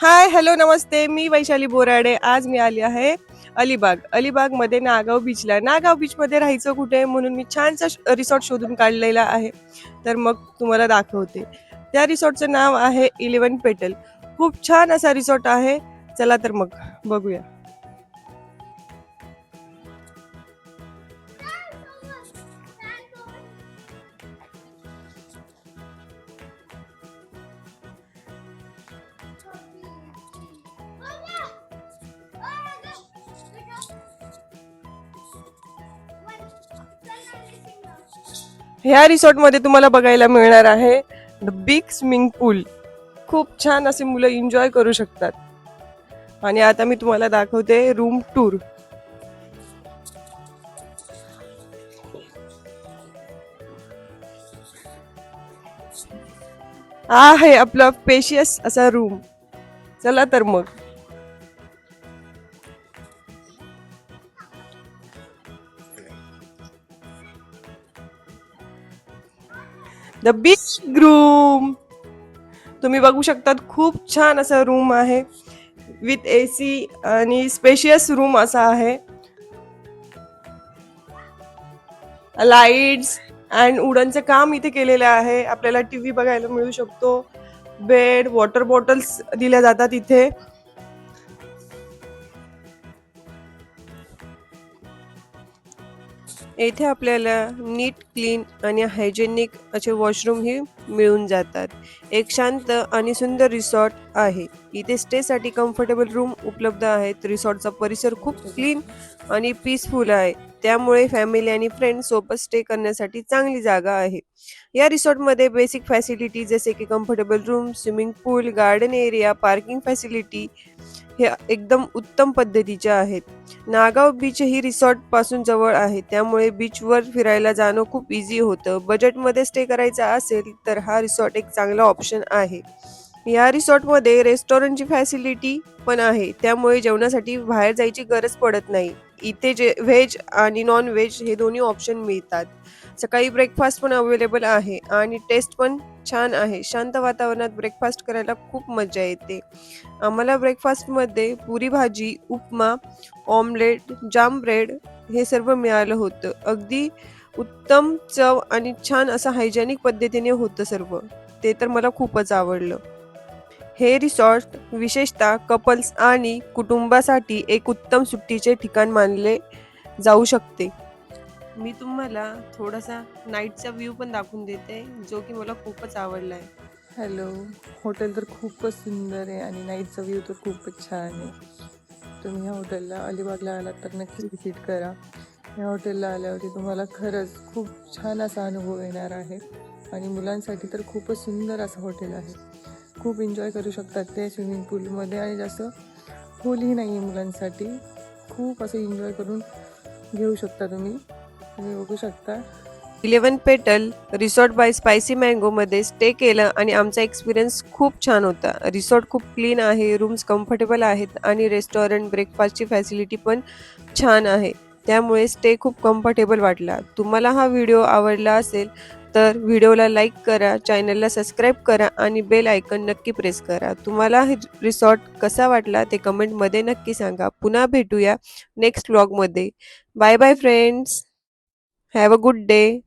हाय, hello, नमस्ते. मी वैशाली बोराडे. आज मी आली आहे अलिबाग. अलिबागमध्ये नागाव बीचला. नागाव बीचमध्ये राहायचं कुठे म्हणून मी छानसा रिसॉर्ट शोधून काढलेला आहे. तर मग तुम्हाला दाखवते. त्या रिसॉर्टचं नाव आहे 11 पेटल. खूप छान असा रिसॉर्ट आहे. चला तर मग बघूया. ह्या रिसॉर्टमध्ये तुम्हाला बघायला मिळणार आहे द बिग स्विमिंग पूल. खूप छान असे मुलं एन्जॉय करू शकतात. आणि आता मी तुम्हाला दाखवते रूम टूर. हा आहे आपला स्पेशियस असा रूम. चला तर मग. The big room. तुम्ही बघू शकतात खूप छान असा रूम आहे विथ एसी आणि स्पेशियस रूम असा आहे. लाईट्स अँड वुडनचं काम इथे केलेलं आहे. आपल्याला टीव्ही बघायला मिळू शकतो. बेड, वॉटर बॉटल्स दिल्या जातात इथे. येथे आपल्याला नीट, क्लीन आणि हायजेनिक असे वॉशरूम ही मिळून जातात. एक शांत आणि सुंदर रिसॉर्ट आहे. इथे स्टेसाठी कम्फर्टेबल रूम उपलब्ध आहेत. रिसॉर्टचा परिसर खूप क्लीन आणि पीसफुल आहे. त्यामुळे फॅमिली आणि फ्रेंड्स सोबत स्टे करण्यासाठी चांगली जागा आहे. या रिसॉर्टमध्ये बेसिक फॅसिलिटी जसे की कम्फर्टेबल रूम, स्विमिंग पूल, गार्डन एरिया, पार्किंग फॅसिलिटी हे एकदम उत्तम पद्धतीच्या आहेत. नागाव बीच ही रिसॉर्ट पासून जवळ आहे, त्यामुळे बीचवर फिरायला जाणं खूप इझी होतं. बजेटमध्ये स्टे करायचा असेल तर हा रिसॉर्ट एक चांगला ऑप्शन आहे. या रिसॉर्टमध्ये रेस्टॉरंटची फॅसिलिटी पण आहे, त्यामुळे जेवणासाठी बाहेर जायची गरज पडत नाही. इथे जे व्हेज आणि नॉन व्हेज हे दोन्ही ऑप्शन मिळतात. सकाळी ब्रेकफास्ट पण अवेलेबल आहे आणि टेस्ट पण छान आहे. शांत वातावरणात ब्रेकफास्ट करायला खूप मजा येते. आम्हाला ब्रेकफास्टमध्ये पुरी भाजी, उपमा, ऑमलेट, जाम ब्रेड हे सर्व मिळालं होतं. अगदी उत्तम चव आणि छान असं हायजेनिक पद्धतीने होतं सर्व. ते तर मला खूपच आवडलं. हे रिसॉर्ट विशेषतः कपल्स आणि कुटुंबासाठी एक उत्तम सुट्टीचे ठिकाण मानले जाऊ शकते. मी तुम्हाला थोडासा नाईटचा व्ह्यू पण दाखवून देते, जो की मला खूपच आवडला आहे. हॅलो. हॉटेल तर खूपच सुंदर आहे आणि नाईटचा व्ह्यू तर खूपच छान आहे. तुम्ही ह्या हॉटेलला अलिबागला आलात तर नक्कीच व्हिजिट करा. ह्या हॉटेलला आल्यावरती तुम्हाला खरंच खूप छान असा अनुभव येणार आहे आणि मुलांसाठी तर खूपच सुंदर असं हॉटेल आहे. खूप एन्जॉय करू शकतात ते स्विमिंग पूलमध्ये आणि जास्त खोलही नाही आहे मुलांसाठी. खूप असं एन्जॉय करून घेऊ शकता तुम्ही. तुम्ही बघू शकता. 11 पेटल रिसॉर्ट बाय स्पायसी मँगोमध्ये स्टे केलं आणि आमचा एक्सपिरियन्स खूप छान होता. रिसॉर्ट खूप क्लीन आहे, रूम्स कम्फर्टेबल आहेत आणि रेस्टॉरंट ब्रेकफास्टची फॅसिलिटी पण छान आहे. त्यामुळे स्टे खूप कम्फर्टेबल वाटला. तुम्हाला हा व्हिडिओ आवडला असेल तर व्हिडिओला लाईक करा, चॅनलला सबस्क्राईब करा आणि बेल आयकन नक्की प्रेस करा. तुम्हाला हे रिसॉर्ट कसा वाटला ते कमेंटमध्ये नक्की सांगा. पुन्हा भेटूया नेक्स्ट व्लॉगमध्ये. Bye bye friends. Have a good day.